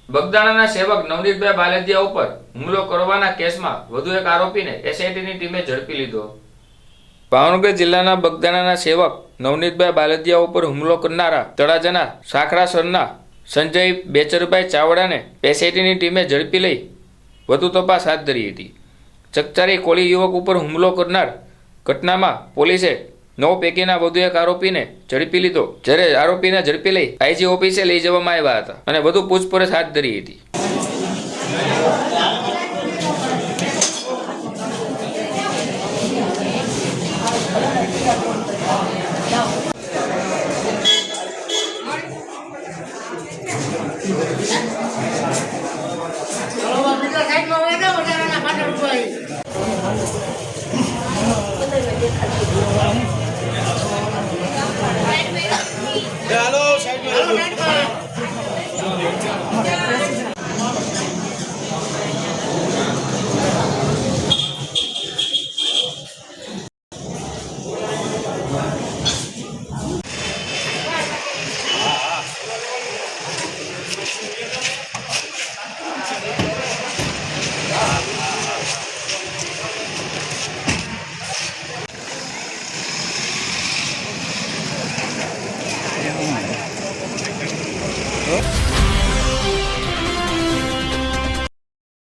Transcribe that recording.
બગદાણાના સેવક નવનીતભાઈ બાલદિયા ઉપર હુમલો કરવાના કેસમાં વધુ એક આરોપીને એસઆઈટીની ટીમે ઝડપી લીધો। ભાવનગર જિલ્લાના બગદાણાના સેવક નવનીતભાઈ બાલદિયા ઉપર હુમલો કરનારા તળાજાના સાખરાસરના સંજય બેચરભાઈ ચાવડાને એસઆઈટીની ટીમે ઝડપી લઈ વધુ તપાસ હાથ ધરી હતી। ચકચારી કોળી યુવક ઉપર હુમલો કરનાર ઘટનામાં પોલીસે 9 પૈકીના વધુ એક આરોપીને ઝડપી લીધો, જ્યારે આરોપીને ઝડપી લઈ આઈજી ઓફિસે લઈ જવામાં આવ્યા હતા અને વધુ પૂછપરછ હાથ ધરી હતી।